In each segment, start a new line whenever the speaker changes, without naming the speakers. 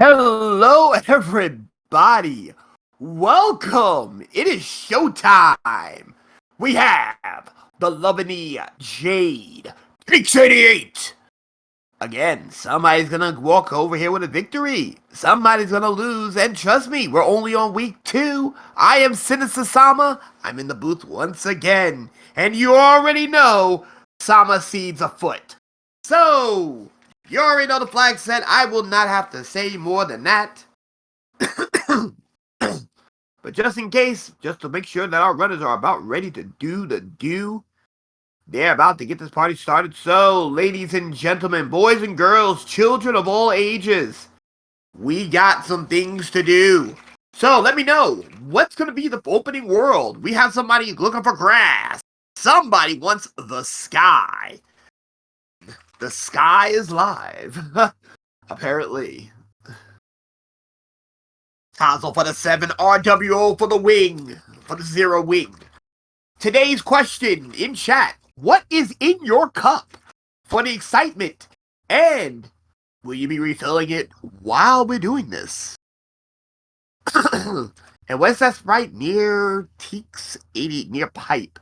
Hello, everybody. Welcome. It is showtime. We have the Lovely Jade, X88. Again, somebody's gonna walk over here with a victory. Somebody's gonna lose, and trust me, we're only on week 2. I am Sinister Sama. I'm in the booth once again, and you already know Sama seeds afoot. So, you already know the flag set. I will not have to say more than that. But just in case, just to make sure that our runners are about ready to do the do, they're about to get this party started. So, ladies and gentlemen, boys and girls, children of all ages, we got some things to do. So, let me know, what's going to be the opening world? We have somebody looking for grass. Somebody wants the sky. The sky is live. Apparently. Tazzle for the 7, RWO for the wing. For the 0 wing. Today's question in chat. What is in your cup for the excitement? And will you be refilling it while we're doing this? And what's that Sprite near Teaks 80 near Pipe?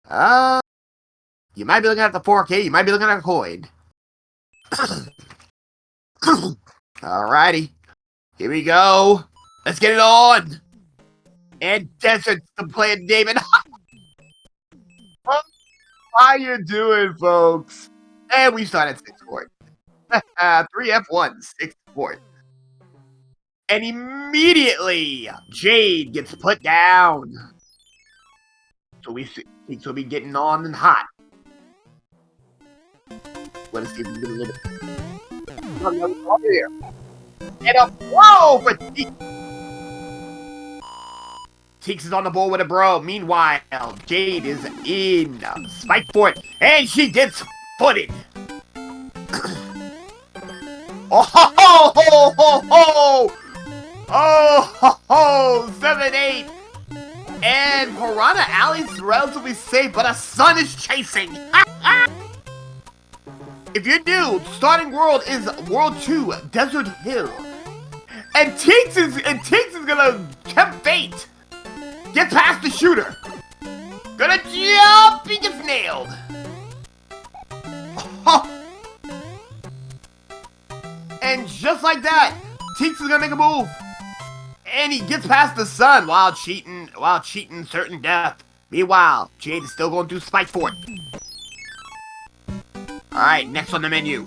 You might be looking at the 4K, you might be looking at a coin. Alrighty. Here we go. Let's get it on. And Desert's the plan, David. How you doing, folks? And we start at 6 court. 3F1, 6 court. And immediately, Jade gets put down. So we will be getting on and hot. Let us see if we can get a little bit. Over here. And a blow for Teaks. Teaks is on the board with a bro. Meanwhile, Jade is in spike for it, and she gets footed. Oh ho ho ho ho ho! Oh ho ho! 7-8. And Piranha Alley's relatively safe, but a sun is chasing. If you're new, starting world is World 2, Desert Hill. And Teaks is gonna tempt fate. Get past the shooter. Gonna jump, he gets nailed. Oh. And just like that, Teaks is gonna make a move. And he gets past the sun while cheating certain death. Meanwhile, Jade is still going through spike for it. Alright, next on the menu.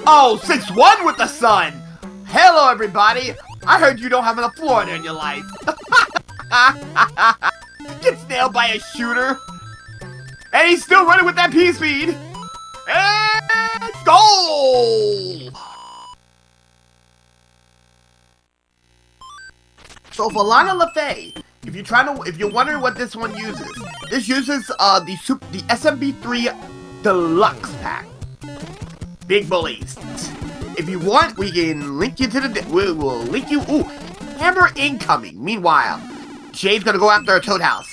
Oh, 6-1 with the sun! Hello, everybody! I heard you don't have enough Florida in your life. Gets nailed by a shooter. And he's still running with that P-speed. And goal! So for Lana LaFay, if you're wondering what this one uses, this uses the SMB3 Deluxe pack. Big bullies. If you want, we can link you to the. We will link you. Ooh, hammer incoming. Meanwhile, Jade's gonna go after a Toad House.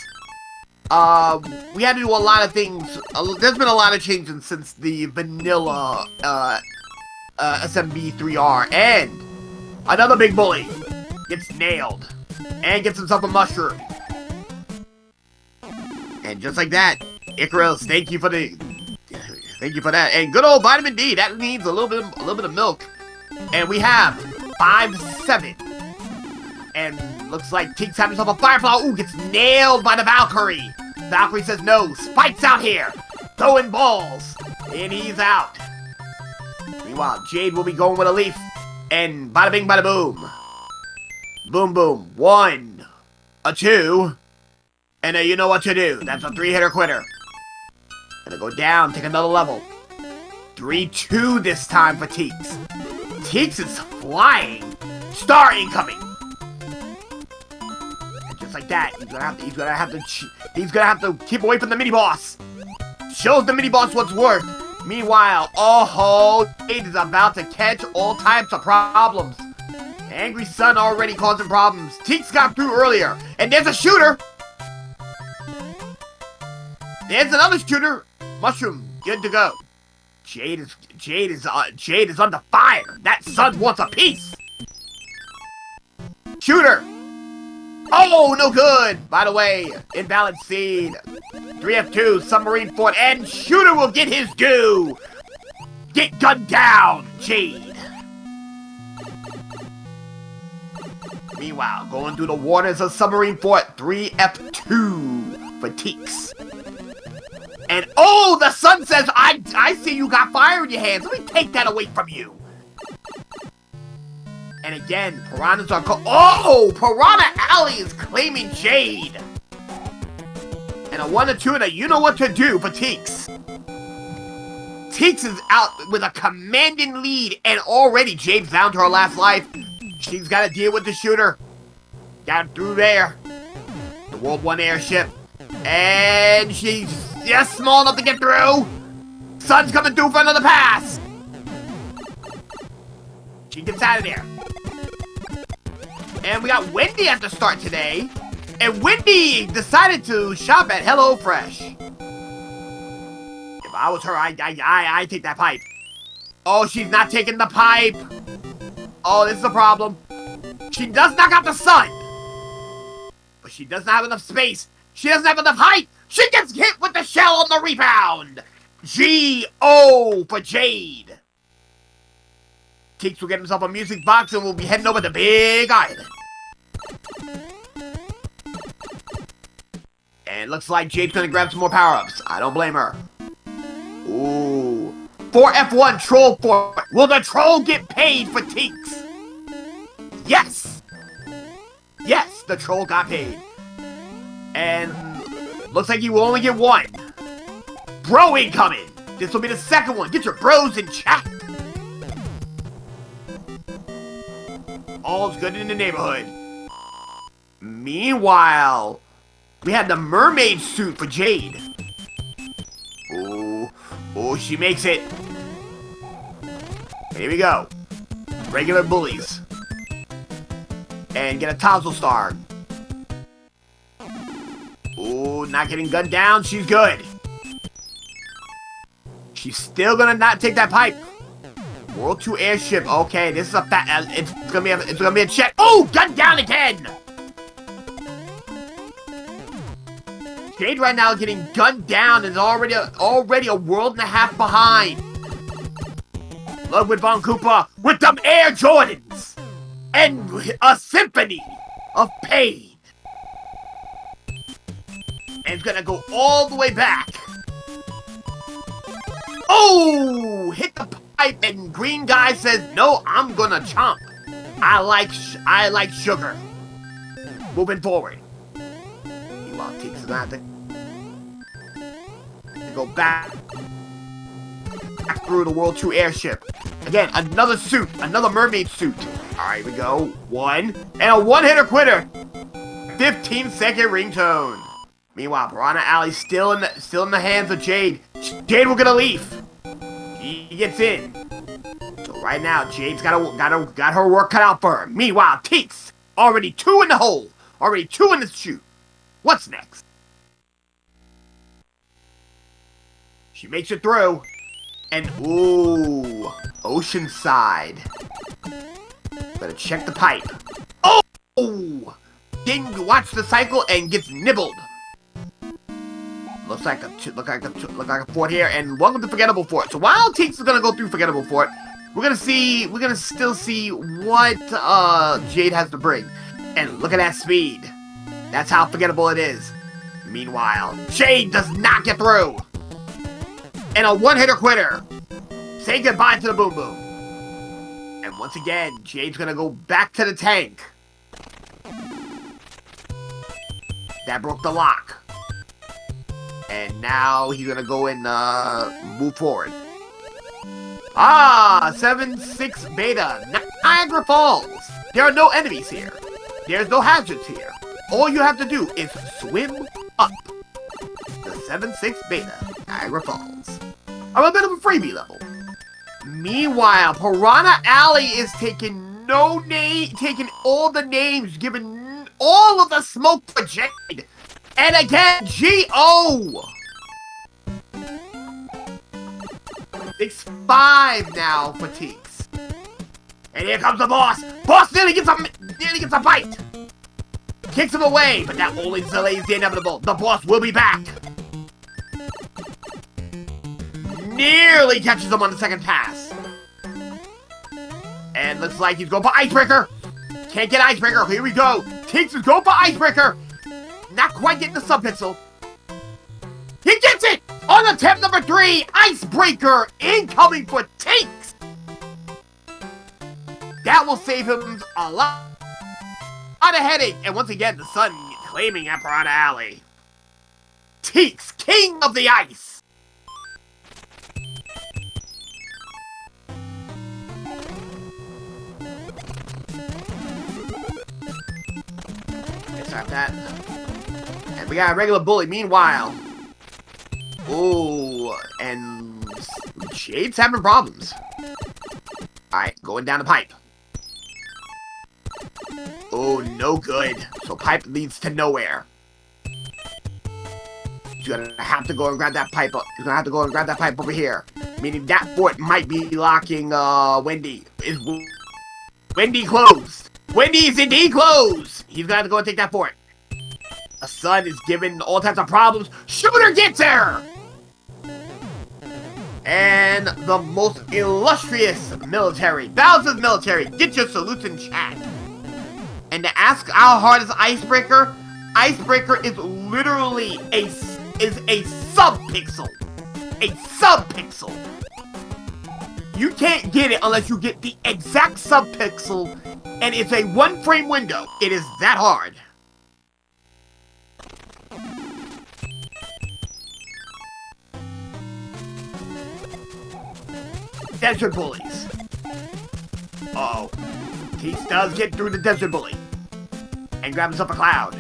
We had to do a lot of things. There's been a lot of changes since the vanilla SMB3R, and another big bully gets nailed and gets himself a mushroom. And just like that, Icarus, thank you for that. And good old vitamin D, that needs a little bit of milk. And we have 5-7. And looks like Teaks having himself a Firefly. Ooh, gets nailed by the Valkyrie. Valkyrie says no, Spike's out here, throwing balls. And he's out. Meanwhile, Jade will be going with a leaf. And bada bing, bada boom. Boom, boom. 1, a 2. And you know what to do. That's a 3-hitter quitter. Gonna go down, take another level. 3-2 this time for Teaks. Teaks is flying. Star incoming. And just like that, he's gonna have to keep away from the mini boss. Shows the mini boss what's worth. Meanwhile, oh, Jade is about to catch all types of problems. Angry Sun already causing problems. Teaks got through earlier, and there's a shooter. There's another shooter. Mushroom, good to go. Jade is under fire. That sun wants a piece. Shooter! Oh, no good! By the way, invalid seed. 3F2, submarine fort, and Shooter will get his due! Get gunned down, Jade! Meanwhile, going through the waters of submarine fort, 3F2 for Teeks. And oh, the sun says, I see you got fire in your hands. Let me take that away from you. And again, Piranhas are oh, Piranha Alley is claiming Jade. And a 1 or 2 and a you know what to do for Teeks. Teeks is out with a commanding lead, and already Jade's down to her last life. She's got to deal with the Shooter. Got through there. The World 1 airship. And she's just small enough to get through. Sun's coming through for another pass. She gets out of there. And we got Wendy at the start today. And Wendy decided to shop at HelloFresh. If I was her, I'd take that pipe. Oh, she's not taking the pipe. Oh, this is a problem. She does knock out the sun. But she does not have enough space. She doesn't have enough height. She gets hit with the shell on the rebound. G-O for Jade. Teeks will get himself a music box and we'll be heading over to Big Island. And looks like Jade's gonna grab some more power-ups. I don't blame her. Ooh. 4F1 Troll Fort. Will the troll get paid for Teeks? Yes! Yes, the troll got paid. And looks like you will only get one. Bro incoming! This will be the second one. Get your bros in chat. All's good in the neighborhood. Meanwhile, we had the mermaid suit for Jade. Ooh. Oh, she makes it. Here we go. Regular bullies. And get a Tozzle Star. Ooh, not getting gunned down. She's good. She's still gonna not take that pipe. World 2 airship. Okay, this is a fat. It's gonna be a check. Oh, gunned down again. Jade right now getting gunned down and is already a world and a half behind. Look with Von Koopa with them Air Jordans and a symphony of pain. And it's gonna go all the way back. Oh, hit the pipe and green guy says, no, I'm gonna chomp. I like sugar. Moving forward. Meanwhile, Teeks is gonna have to go back through the World 2 airship. Again, another suit, another mermaid suit. Alright, we go. One, and a one-hitter quitter. 15-second ringtone. Meanwhile, Piranha Alley still in the hands of Jade. Jade will get a leaf. She gets in. So right now, Jade's got her work cut out for her. Meanwhile, Teeks already 2 in the hole. Already 2 in the chute. What's next? She makes it through. And, ooh, Oceanside. Better check the pipe. Oh! Didn't watch the cycle and gets nibbled. Looks like a fort here, and welcome to Forgettable Fort. So while Teeks is gonna go through Forgettable Fort, we're gonna still see what Jade has to bring. And look at that speed. That's how forgettable it is. Meanwhile, Jade does not get through. And a one-hitter quitter. Say goodbye to the Boom Boom. And once again, Jade's gonna go back to the tank. That broke the lock. And now he's gonna go and move forward. Ah, 7-6 Beta, Niagara Falls. There are no enemies here. There's no hazards here. All you have to do is swim up. The 7-6 Beta, Niagara Falls. I'm a bit of a freebie level. Meanwhile, Piranha Alley is taking taking all the names, giving all of the smoke for Jade. And again, G.O. 6-5 now for Teeks. And here comes the boss. Boss nearly gets nearly gets a bite. Kicks him away, but that only delays the inevitable. The boss will be back. Nearly catches him on the second pass. And looks like he's going for Icebreaker. Can't get Icebreaker. Here we go. Tinks is going for Icebreaker. Not quite getting the sub-pixel. He gets it! On attempt number 3, Icebreaker incoming for Tinks. That will save him a lot of headache. And once again, the sun claiming at Piranha Alley. Tinks, king of the ice. Start that. And we got a regular bully. Meanwhile, oh, and Jade's having problems. Alright, going down the pipe. Oh, no good. So pipe leads to nowhere. You're gonna have to go and grab that pipe up. You're gonna have to go and grab that pipe over here. Meaning that fort might be locking Wendy. Is Wendy closed? Wendy is indeed closed! He's gonna have to go and take that fort. The sun is giving all types of problems. Shooter gets her! And the most illustrious military, Bowser's military, get your salutes in chat. And to ask how hard is Icebreaker, Icebreaker is literally a sub-pixel. A sub-pixel. You can't get it unless you get the exact sub-pixel, and it's a 1-frame window. It is that hard. Desert bullies. Uh-oh. Tease does get through the desert bully. And grabs up a cloud.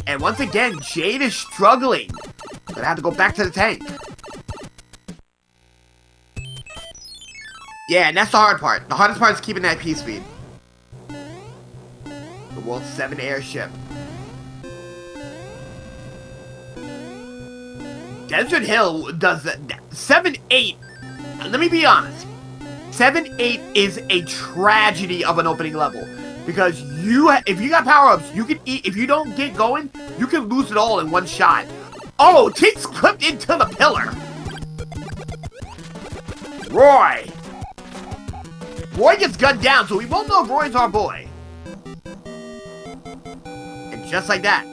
And once again, Jade is struggling. Gonna have to go back to the tank. Yeah, and that's the hard part. The hardest part is keeping that P speed. The world's 7th airship. Desert Hill does that. 7-8. Let me be honest. 7-8 is a tragedy of an opening level because if you got power-ups, you can eat. If you don't get going, you can lose it all in one shot. Oh, Tinks clipped into the pillar. Roy gets gunned down, so we won't know if Roy's our boy. And just like that.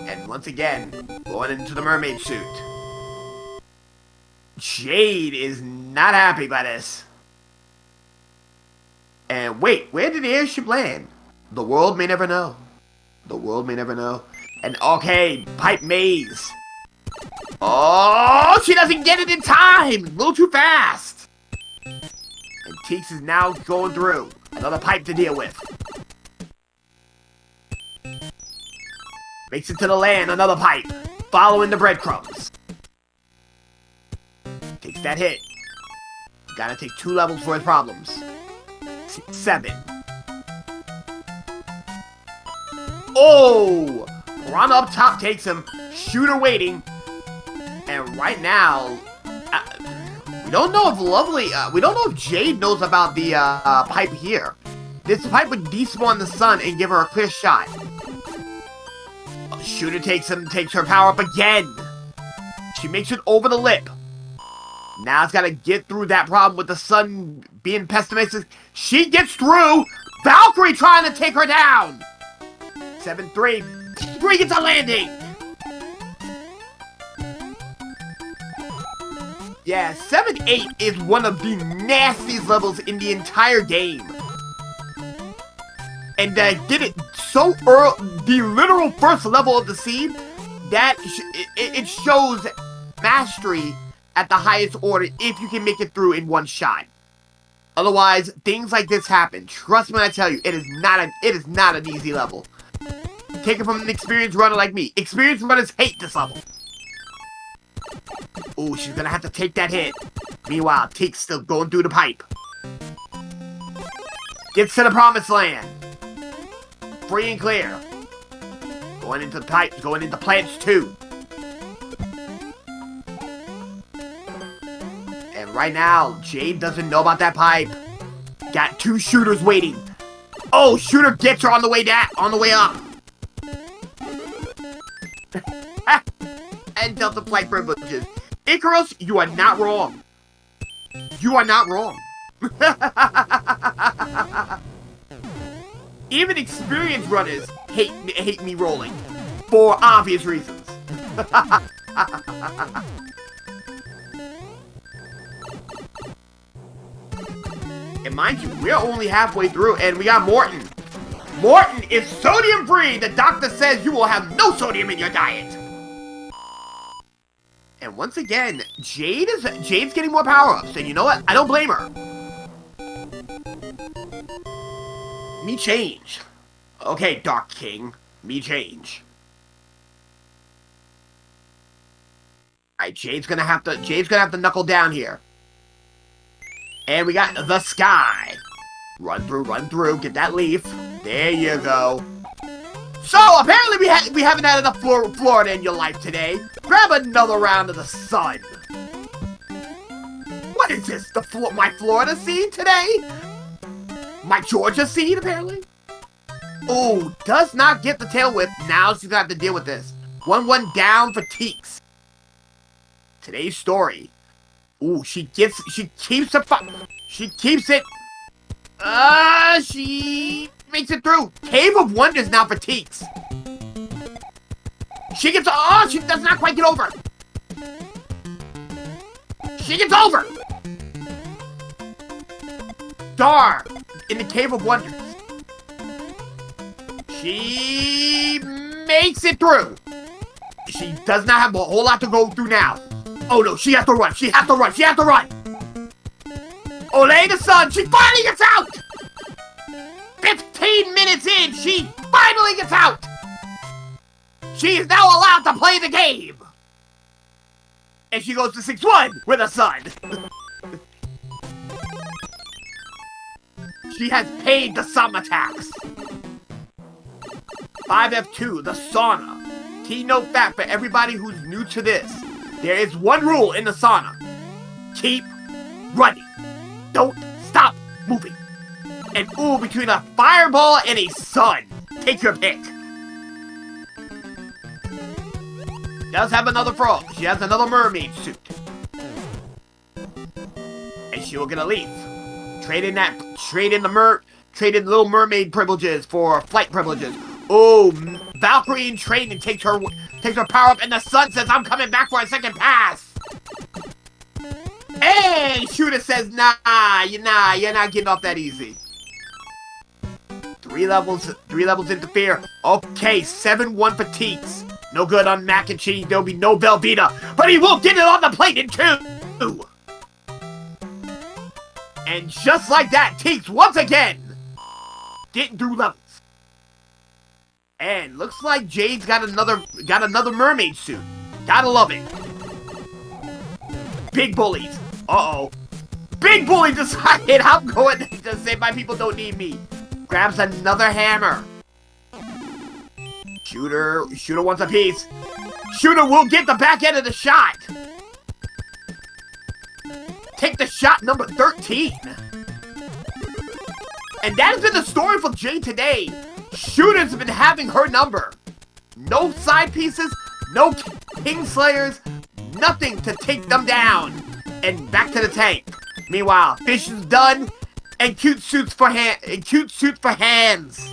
And once again, going into the mermaid suit. Jade is not happy by this. And wait, where did the airship land? The world may never know. The world may never know. And okay, pipe maze. Oh, she doesn't get it in time! A little too fast! And Teeks is now going through. Another pipe to deal with. Makes it to the land, another pipe. Following the breadcrumbs. Takes that hit. Gotta take 2 levels for his problems. 7. Oh! Piranha up top takes him. Shooter waiting. And right now, we don't know if we don't know if Jade knows about the pipe here. This pipe would despawn the sun and give her a clear shot. Shooter takes her power up again. She makes it over the lip. Now it's gotta get through that problem with the sun being pessimistic. She gets through. Valkyrie trying to take her down. 7-3. 3 gets a landing. Yeah, 7-8 is one of the nastiest levels in the entire game. And did it so early, the literal first level of the seed, that it shows mastery at the highest order if you can make it through in one shot. Otherwise, things like this happen. Trust me when I tell you, it is not an easy level. Take it from an experienced runner like me. Experienced runners hate this level. Ooh, she's gonna have to take that hit. Meanwhile, Teek's still going through the pipe. Gets to the promised land. Free and clear. Going into the pipe, going into plants 2. right now. Jade doesn't know about that pipe. Got 2 shooters waiting. Oh, shooter gets her on the way up. And Delta flight privileges. Icarus, you are not wrong. You are not wrong. Even experienced runners hate me rolling. For obvious reasons. And mind you, we're only halfway through, and we got Morton. Morton is sodium free. The doctor says you will have no sodium in your diet. And once again, Jade's getting more power-ups, and you know what? I don't blame her. Me change. Okay, Dark King. Me change. Alright, Jade's gonna have to knuckle down here. And we got the sky. Run through, get that leaf. There you go. So, apparently we haven't had enough Florida in your life today. Grab another round of the sun. What is this? My Florida seed today? My Georgia seed, apparently? Oh, does not get the tail whip. Now she's gonna have to deal with this. 1-1 down for Teeks. Today's story. Ooh, she keeps it. She makes it through. Cave of Wonders now for Teeks. She does not quite get over. She gets over. Dar in the Cave of Wonders. She makes it through. She does not have a whole lot to go through now. Oh no, she has to run. She has to run. Olay the sun. She finally gets out. 15 minutes in, she finally gets out. She is now allowed to play the game. And she goes to 6-1 with a sun. She has paid the sun attacks. 5F2, the sauna. Keynote fact for everybody who's new to this. There is one rule in the sauna. Keep running. Don't stop moving. And ooh, between a fireball and a sun. Take your pick. Does have another frog. She has another mermaid suit. And she will get a leaf. Trade in Little Mermaid privileges for flight privileges. Oh, Valkyrie in training takes her power up, and the sun says, "I'm coming back for a second pass." And Shooter says, "Nah, you're not getting off that easy." 3 levels interfere. Okay, 7-1 for Teeks. No good on mac and cheese. There'll be no Velveeta, but he will get it on the plate in 2. And just like that, Teeks once again getting through levels. And looks like Jade's got another mermaid suit. Gotta love it. Big bullies. Uh-oh. Big bully decided I'm going to say my people don't need me. Grabs another hammer. Shooter wants a piece. Shooter will get the back end of the shot. Take the shot number 13. And that has been the story for Jade today. Shooter's been having her number. No side pieces, no Kingslayers, nothing to take them down. And back to the tank. Meanwhile, Fish is done, and cute suits for hands. Cute suits for hands.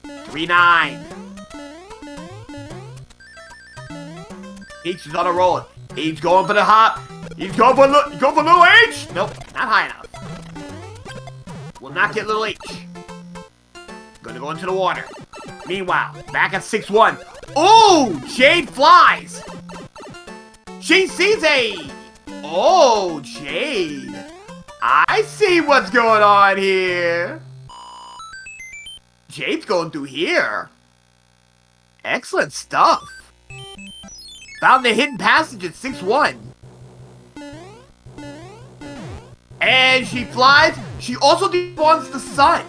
3-9. H is on a roll. He's going for the hop. He's going for little H. Nope, not high enough. Will not get little H. Gonna go into the water. Meanwhile, back at 6-1. Oh, Jade flies. She sees a... Oh, Jade. I see what's going on here. Jade's going through here. Excellent stuff. Found the hidden passage at 6-1. And she flies. She also despawns the sun.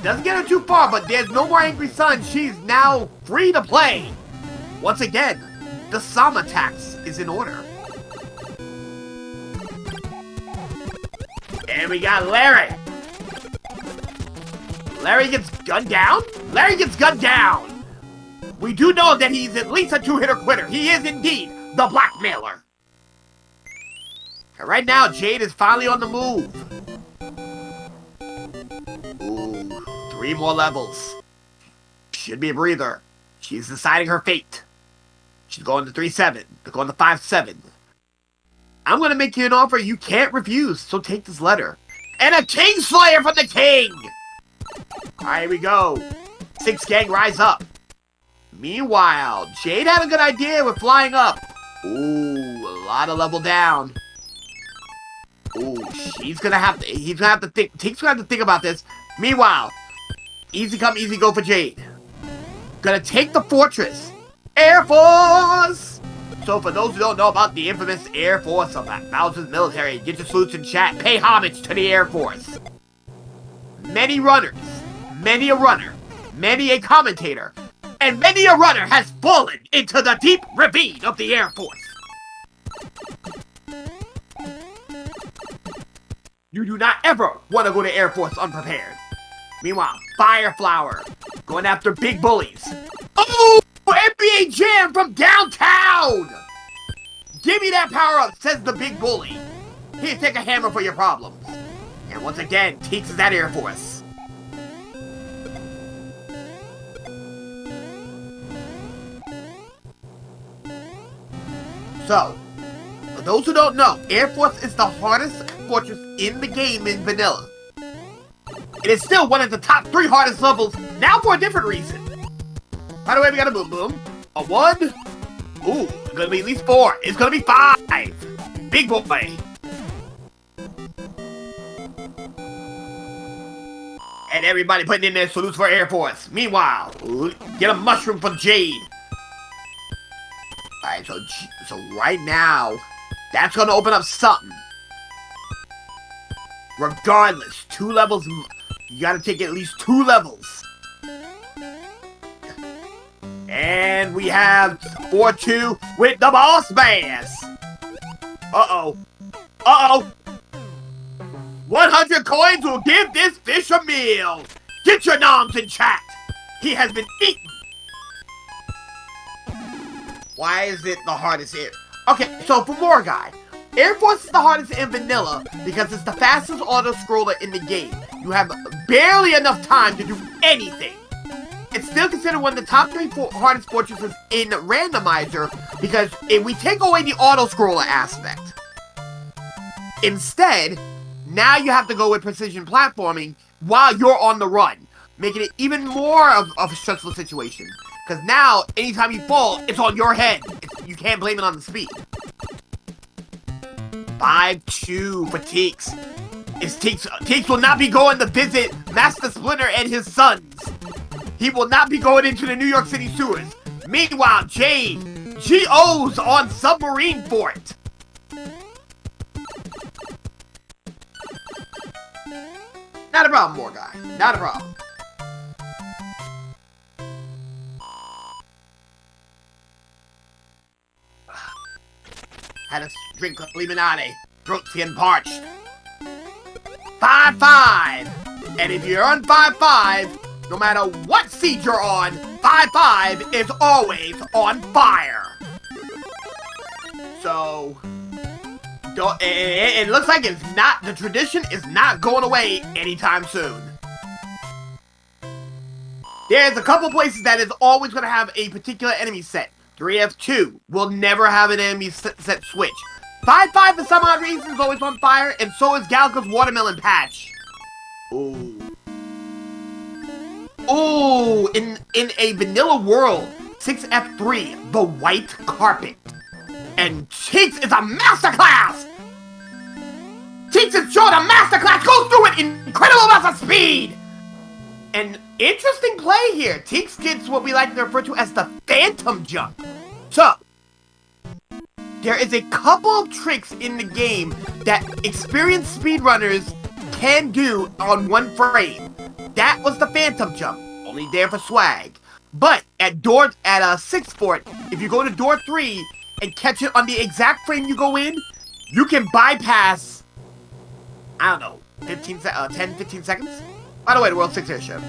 Doesn't get her too far, but there's no more angry sun. She's now free to play. Once again. the Sama tax is in order. And we got Larry. Larry gets gunned down? Larry gets gunned down! We do know that he's at least a two-hitter quitter. He is indeed the blackmailer. And right now, Jade is finally on the move. Ooh, 3 more levels. Should be a breather. She's deciding her fate. She's going to 3-7. They're going to 5-7. I'm going to make you an offer you can't refuse, so take this letter. And a Kingslayer from the King! Alright, here we go. 6 gang, rise up. Meanwhile, Jade had a good idea with flying up. Ooh, a lot of level down. Ooh, he's gonna have to think, Tink's gonna have to think about this. Meanwhile, easy come, easy go for Jade. Gonna take the fortress. Air Force! So for those who don't know about the infamous Air Force of Bowser's military, get your salutes in chat, pay homage to the Air Force. Many runners, many a runner, many a commentator, and many a runner has fallen into the deep ravine of the Air Force. You do not ever want to go to Air Force unprepared. Meanwhile, Fire Flower, going after big bullies. Oh! NBA Jam from downtown! Give me that power up, says the big bully. Here, take a hammer for your problems. And once again, Teeks is at Air Force. So, for those who don't know, Air Force is the hardest fortress in the game in vanilla. It is still one of the top 3 hardest levels, now for a different reason. By the way, we got a boom boom. A 1. Ooh, it's gonna be at least 4. It's gonna be 5. Big boy. And everybody putting in their salutes for Air Force. Meanwhile, get a mushroom from Jade. Alright, so right now, that's gonna open up something. Regardless, 2 levels, you gotta take at least 2 levels. And we have 4-2 with the boss bass. Uh-oh. Uh-oh. 100 coins will give this fish a meal. Get your noms in chat. He has been eaten. Why is it the hardest here? Okay, so for more guy, Air Force is the hardest in vanilla because it's the fastest auto-scroller in the game. You have barely enough time to do anything. It's still considered one of the top 3 hardest fortresses in Randomizer because if we take away the auto-scroller aspect, instead, now you have to go with precision platforming while you're on the run, making it even more of a stressful situation. Because now, anytime you fall, it's on your head. You can't blame it on the speed. 5-2 for Teeks. Teeks will not be going to visit Master Splinter and his sons. He will not be going into the New York City sewers. Meanwhile, Jade, GO's on Submarine Fort. Not a problem, more guy. Not a problem. Had a drink of limonade. Throat's getting parched. 5-5. And if you're on 5-5, no matter what seed you're on, 5-5 is always on fire. So, it looks like the tradition is not going away anytime soon. There's a couple places that is always going to have a particular enemy set. 3F2 will never have an enemy set switch. 5-5 for some odd reason is always on fire, and so is Galca's Watermelon Patch. Ooh. Ooh, in a vanilla world, 6F3, the white carpet. And Cheeks is a masterclass! Cheeks is showing a masterclass, goes through it in incredible amounts of speed! An interesting play here. Cheeks gets what we like to refer to as the phantom jump. So, there is a couple of tricks in the game that experienced speedrunners can do on one frame. That was the phantom jump, only there for swag. But at 6th Fort, if you go to door 3 and catch it on the exact frame you go in, you can bypass, I don't know, 10, 15 seconds? By the way, the World 6 airship.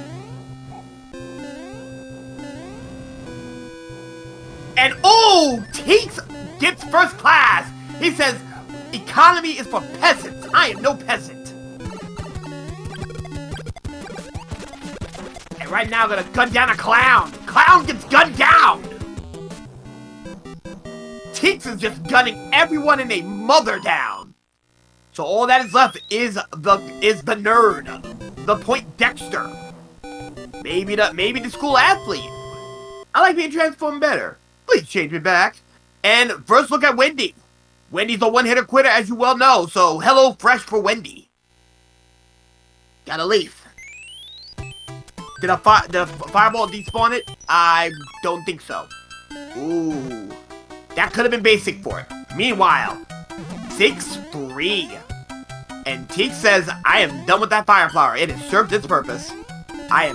And oh, Teeks gets first class. He says, economy is for peasants. I am no peasant. And right now, I'm gonna gun down a clown. Clown gets gunned down. Teeks is just gunning everyone and a mother down. So all that is left is the nerd, the Point Dexter, maybe the school athlete. I like being transformed better. Please change me back. And first look at Wendy. Wendy's a one-hitter quitter, as you well know. So hello, fresh for Wendy. Gotta leave. Did the fireball despawn it? I don't think so. Ooh, that could have been basic for it. Meanwhile, 6-3. And Teek says, I am done with that fire flower. It has served its purpose. I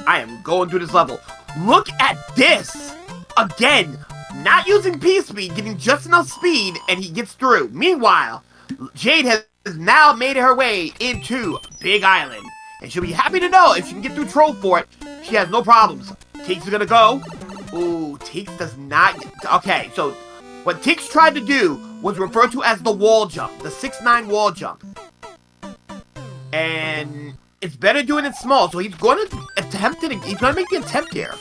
am going through this level. Look at this! Again, not using P-Speed, getting just enough speed, and he gets through. Meanwhile, Jade has now made her way into Big Island. And she'll be happy to know if she can get through Troll Fort, she has no problems. Teeks is gonna go. Ooh, Teeks does not... Okay, so what Teeks tried to do was referred to as the wall jump, the 6'9" wall jump. And it's better doing it small, so he's going to attempt it. He's going to make the attempt here.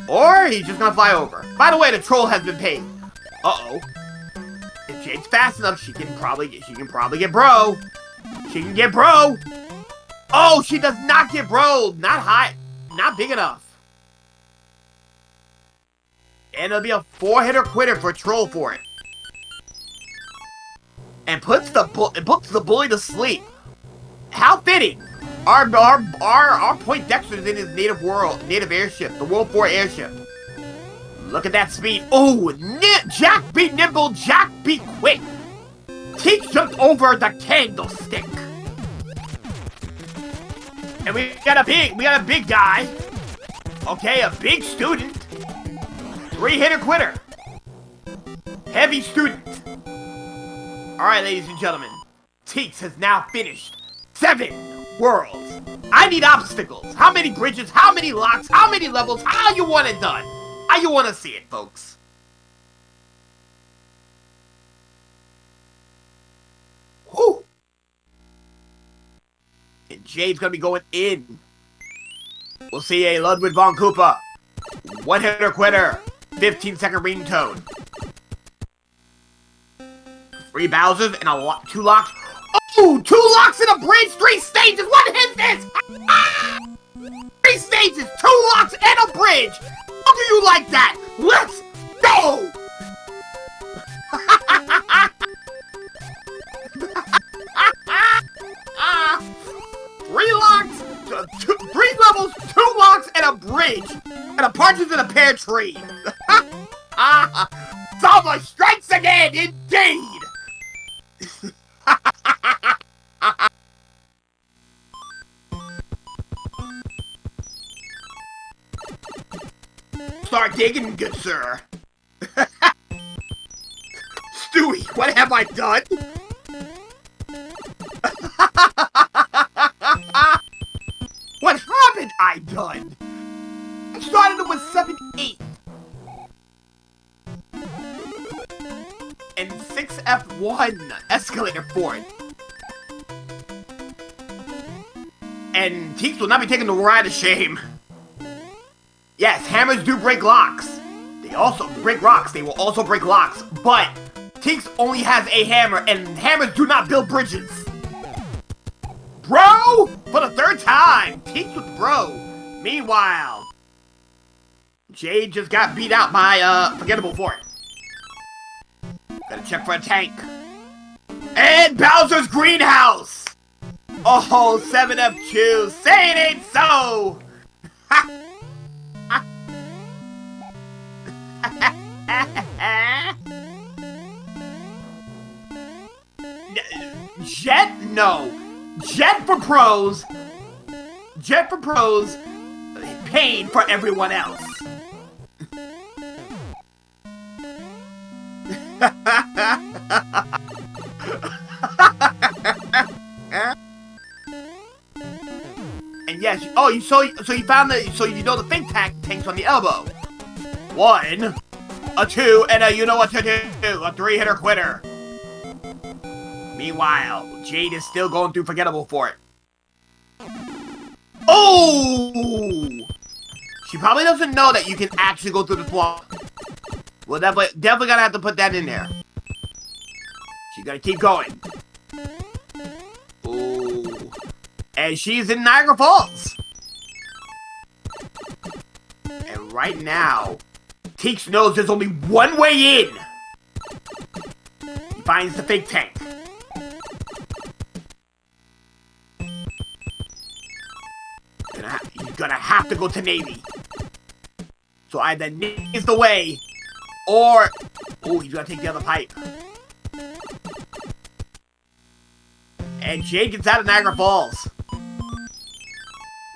Or he's just going to fly over. By the way, the troll has been paid. Uh-oh. If Jade's fast enough, she can probably get bro. She can get bro. Oh, she does not get bro. Not high. Not big enough. And it'll be a 4-hitter quitter for Troll for it. And puts the bully to sleep. How fitting! Our Point Dexter's in his native airship, the World 4 airship. Look at that speed. Oh, Jack be nimble, Jack be quick. Teek jumped over the candlestick. And we got a big guy. Okay, a big student. 3-hitter quitter. Heavy student. Alright, ladies and gentlemen. Teeks has now finished 7 worlds. I need obstacles. How many bridges? How many locks? How many levels? How you want it done? How you want to see it, folks? Whew. And Jade's gonna be going in. We'll see a Ludwig von Koopa. 1-hitter quitter. 15-second ringtone. 3 Bowsers and 2 locks. Oh, 2 locks and a bridge, 3 stages. What is this? Ah! 3 stages, 2 locks and a bridge. How do you like that? Let's go. 3 locks, 3 levels, 2 locks and a bridge, and a partridge in a pear tree. Summer strikes again, indeed. Start digging, good sir. Stewie, what have I done? What haven't I done? I started with 7-8. And 6F1 escalator for it. And Teeks will not be taking the ride of shame. Yes, hammers do break locks. They also break rocks. They will also break locks. But Teeks only has a hammer, and hammers do not build bridges. Bro! For the 3rd time! Teeks with bro. Meanwhile, Jade just got beat out by Forgettable Fort. Gotta check for a tank. And Bowser's greenhouse! Oh, 7F2. Say it ain't so! Jet? No. Jet for pros. Jet for pros. pain for everyone else. And yes, so you found so you know the think tank's on the elbow. 1, a 2, and you know what to do. A 3-hitter quitter. Meanwhile, Jade is still going through forgettable for it. Oh! She probably doesn't know that you can actually go through the swamp. Well, definitely gonna have to put that in there. She's gonna keep going. Ooh. And she's in Niagara Falls. And right now, Teeks knows there's only one way in. He finds the fake tank. He's gonna have to go to Navy. So either Navy's the way, or... Oh, he's gonna take the other pipe. And Jade gets out of Niagara Falls.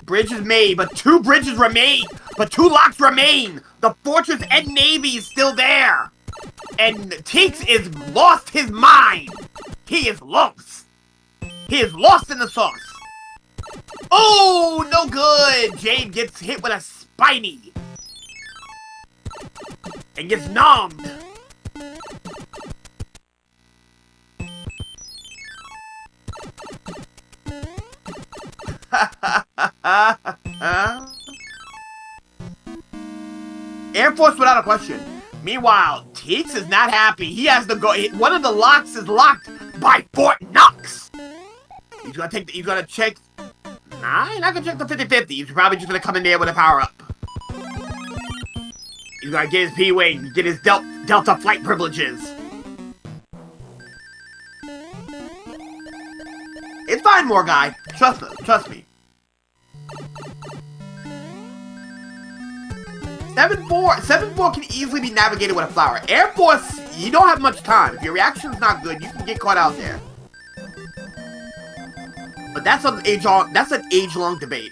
Bridge is made, but 2 bridges remain. But 2 locks remain. The fortress and Navy is still there. And Teeks is lost his mind. He is lost. He is lost in the sauce. Oh, no good. Jade gets hit with a spiny. And gets numbed. Air Force without a question. Meanwhile, Teeks is not happy. He has to go. One of the locks is locked by Fort Knox. He's gonna check. Nah, he's not gonna check the 50-50. He's probably just gonna come in there with a power up. He's gonna get his P-Wing, get his Delta flight privileges. It's fine, more guy. Trust me. 7-4 can easily be navigated with a flower. Air Force, you don't have much time. If your reaction's not good, you can get caught out there. But that's an age-long debate.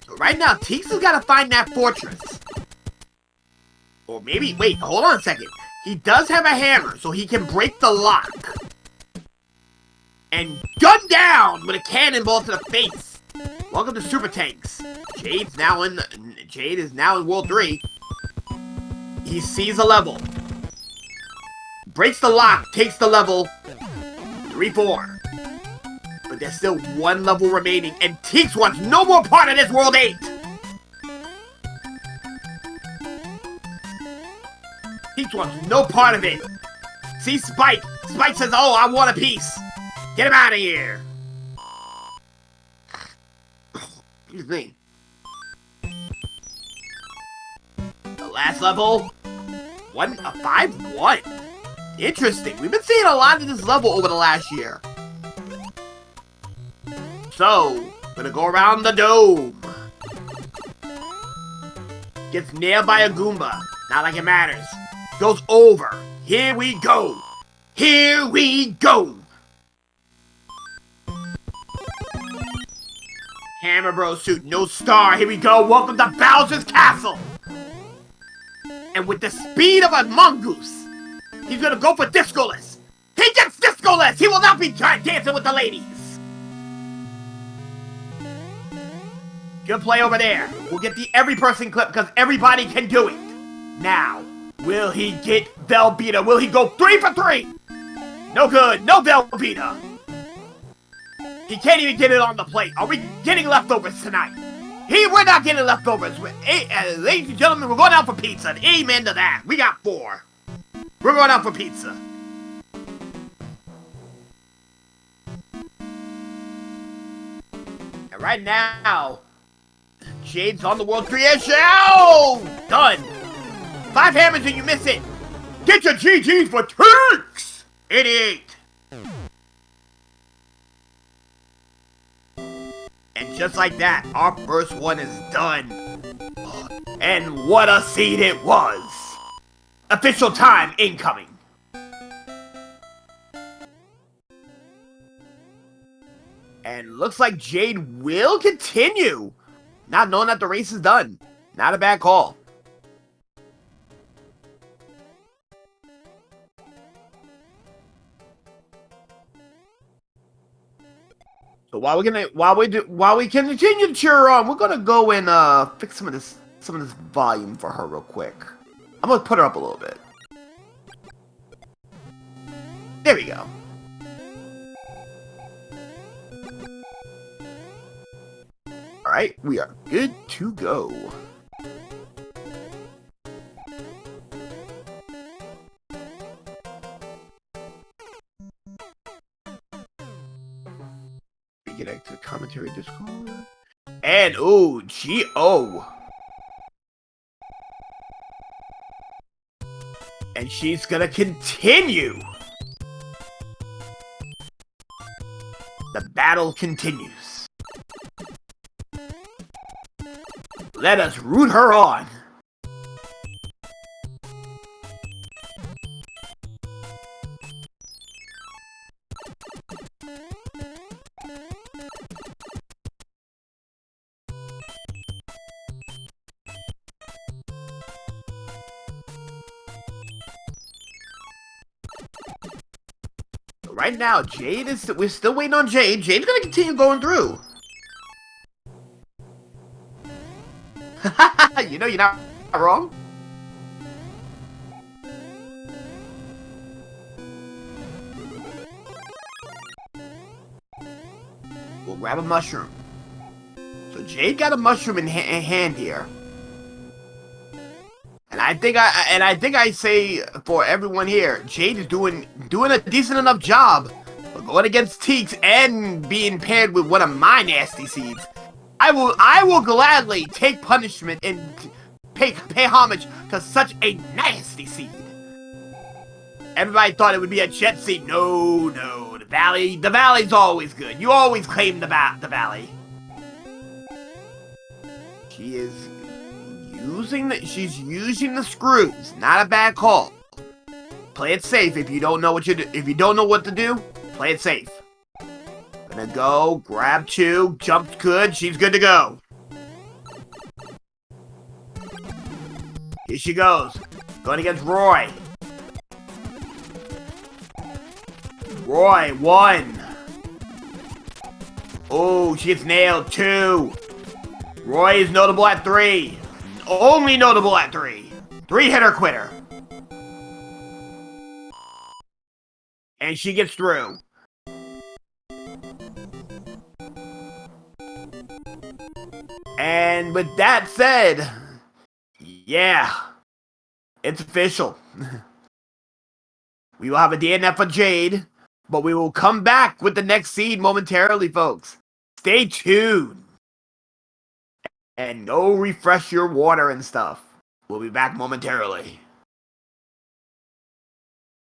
So right now, Teeks has got to find that fortress. Or maybe, wait, hold on a second. He does have a hammer, so he can break the lock. And gun down with a cannonball to the face. Welcome to Super Tanks. Jade is now in World 3. He sees a level. Breaks the lock, takes the level. 3-4. But there's still 1 level remaining, and Teeks wants no more part of this World 8. Teeks wants no part of it. See Spike. Spike says, oh, I want a piece. Get him out of here! Excuse me. The last level? A 5-1. Interesting. We've been seeing a lot of this level over the last year. So, gonna go around the dome. Gets nailed by a Goomba. Not like it matters. Goes over. Here we go. Here we go. Hammer Bro suit, no star. Here we go. Welcome to Bowser's Castle. And with the speed of a mongoose, he's gonna go for Discoless. He gets Discoless. He will not be dancing with the ladies. Good play over there. We'll get the every person clip because everybody can do it. Now, will he get Velveeta? Will he go 3 for 3? No good. No Velveeta. He can't even get it on the plate. Are we getting leftovers tonight? We're not getting leftovers. Ladies and gentlemen, we're going out for pizza. Amen to that. We got 4. We're going out for pizza. And right now, Jade's on the World 3 Air Show! Done. 5 hammers and you miss it. Get your GGs for Teeks! 88. And just like that, our first one is done. And what a scene it was! Official time incoming. And looks like Jade will continue. Not knowing that the race is done. Not a bad call. So while we continue to cheer her on, we're gonna go and fix some of this volume for her real quick. I'm gonna put her up a little bit. There we go. Alright, we are good to go. We get back to the commentary Discord. And G-O. And she's gonna continue. The battle continues. Let us root her on. Right now, we're still waiting on Jade. Jade's gonna continue going through. You know, you're not wrong. We'll grab a mushroom. So Jade got a mushroom in hand here. And I think I say for everyone here, Jade is doing a decent enough job of going against Teaks and being paired with one of my nasty seeds. I will gladly take punishment and pay homage to such a nasty seed. Everybody thought it would be a jet seed. No, the valley's always good. You always claim the valley. She's using the screws. Not a bad call. Play it safe. If you don't know what to do, play it safe. Gonna go, grab 2, jumped good, she's good to go. Here she goes. Going against Roy. Roy, 1. Oh, she gets nailed, 2. Roy is notable at 3. Only notable at 3. 3-hitter quitter. And she gets through. And with that said, yeah, it's official. We will have a DNF for Jade, but we will come back with the next seed momentarily, folks. Stay tuned. And go refresh your water and stuff. We'll be back momentarily.